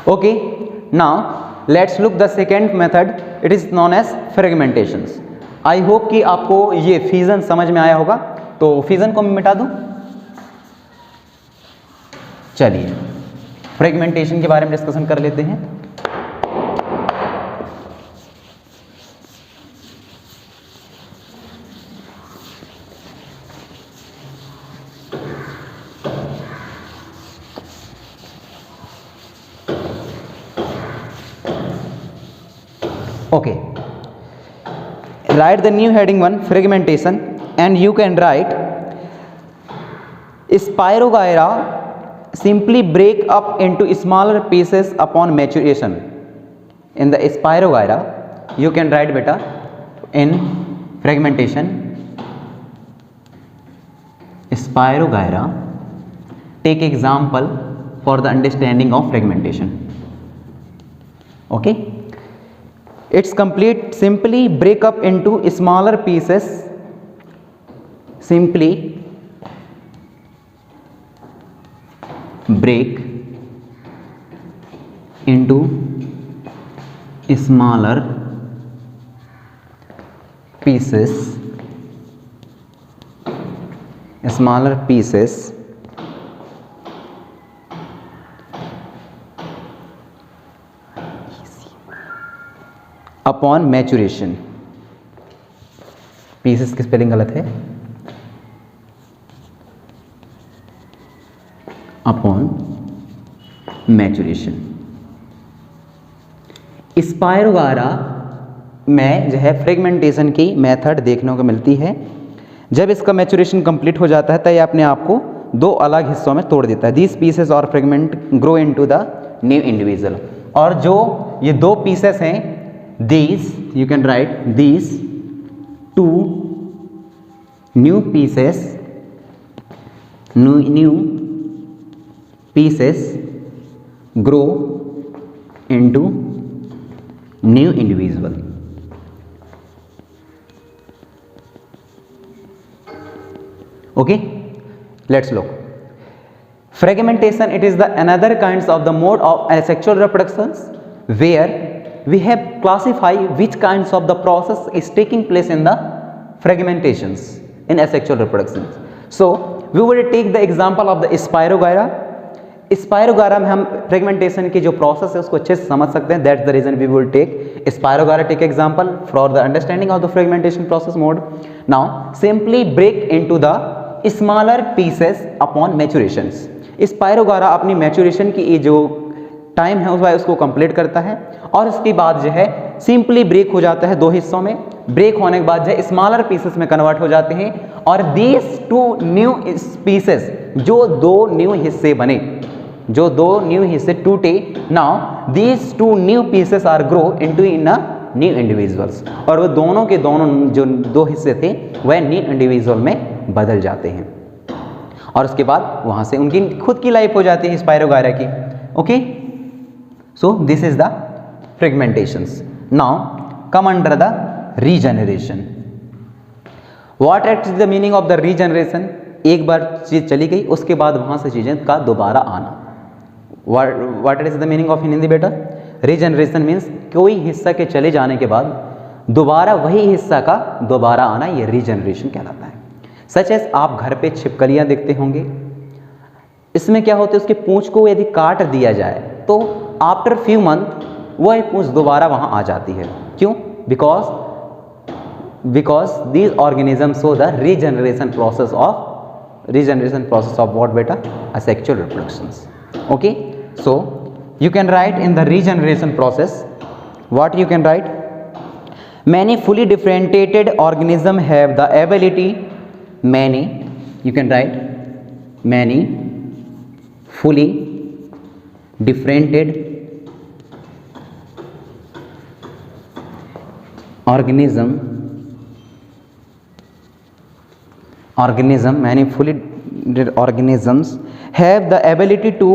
Okay, now let's look the second method. It is known as fragmentations. I hope कि आपको ये fission समझ में आया होगा। तो फिजन को मैं मिटा दूं। चलिए फ्रेगमेंटेशन के बारे में डिस्कशन कर लेते हैं। Okay, write the new heading 1 fragmentation, and you can write Spirogyra simply break up into smaller pieces upon maturation. In the Spirogyra you can write beta in fragmentation Spirogyra, take example for the understanding of fragmentation. Okay, it's complete. Simply break up into smaller pieces. Simply break into smaller pieces. Upon maturation. Pieces की spelling गलत है, upon maturation. Spirogyra में जो है fragmentation की method देखने को मिलती है। जब इसका मैचुरेशन कंप्लीट हो जाता है तो ये अपने आप को दो अलग हिस्सों में तोड़ देता है। दीज पीसेस और fragment grow into the new individual. और जो ये दो पीसेस हैं, these you can write these two new pieces grow into new individual. Okay, let's look. Fragmentation, it is the another kinds of the mode of asexual reproductions where we have classified which kinds of the process is taking place in the fragmentations in asexual reproductions. So we will take the example of the Spirogyra. Spirogyra में हम fragmentation की जो process है उसको अच्छे से समझ सकते हैं. That's the reason we will take Spirogyra take example for the understanding of the fragmentation process mode. Now simply break into the smaller pieces upon maturations. Spirogyra अपनी maturation की ये जो टाइम है उसको कंप्लीट करता है और इसके बाद जो है सिंपली ब्रेक हो जाता है दो हिस्सों में। ब्रेक होने के बाद जो है स्मॉलर पीसेस में कन्वर्ट हो जाते हैं और दीज टू न्यू पीसेस, जो दो न्यू हिस्से बने, जो दो न्यू हिस्से टूटे, now these two new pieces are grow into in a new individuals. और वो दोनों के दोनों जो दो हिस्से थे वह न्यू इंडिविजुअल में बदल जाते हैं और उसके बाद वहां से उनकी खुद की लाइफ हो जाती है स्पायरोगायरा की। Okay, so this is the fragmentations. Now come under the regeneration. What is the meaning of the regeneration? एक बार चीज चली गई उसके बाद वहां से चीजें का दोबारा आना। What is the meaning of in Hindi बेटा? Regeneration means कोई हिस्सा के चले जाने के बाद दोबारा वही हिस्सा का दोबारा आना, ये रीजनरेशन कहलाता है। सच एस आप घर पे छिपकलियां देखते होंगे, इसमें क्या होता है उसके पूंछ को यदि काट दिया जाए तो आफ्टर फ्यू मंथ वह पूंछ दोबारा वहां आ जाती है। क्यों? Because these organism show the regeneration process of what बेटा? asexual reproductions. Okay, so you can write in the regeneration process what you can write? Many fully differentiated organisms have the ability, you can write many fully differentiated organism, many fully organisms have the ability to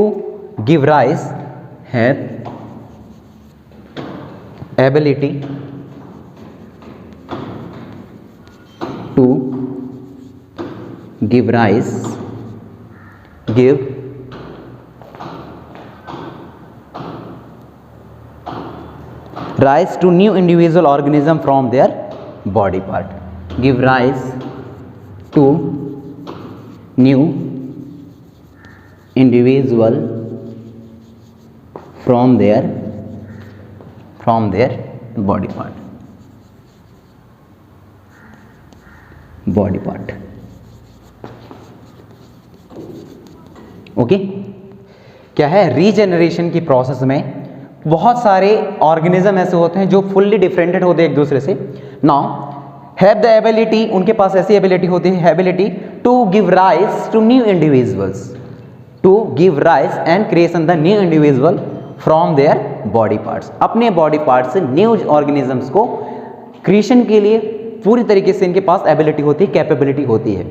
give rise, rise to new individual organism from their body part. Give rise to new individual from their body part. Okay क्या है, regeneration की process में बहुत सारे organism ऐसे होते हैं जो फुल्ली डिफरेंटेड होते हैं एक दूसरे से. नाउ हैव द एबिलिटी, उनके पास ऐसी एबिलिटी होती है, ability to give rise to new individuals, to give rise and creation the new individual from their body parts. अपने बॉडी पार्ट से न्यू ऑर्गेनिजम्स को क्रिएशन के लिए पूरी तरीके से इनके पास एबिलिटी होती है, कैपेबिलिटी होती है.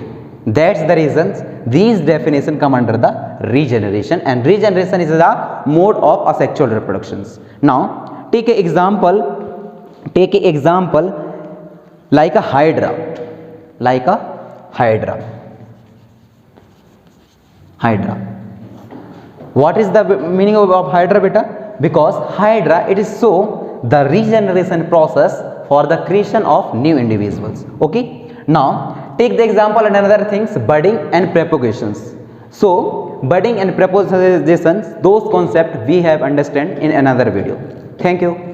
That's the reasons these definition come under the regeneration, and regeneration is the mode of asexual reproductions. Now take an example like a hydra, what is the meaning of hydra beta? Because hydra, it is so the regeneration process for the creation of new individuals. Okay, now take the example and another things, budding and propagations. So budding and propagations, those concepts we have understand in another video. Thank you.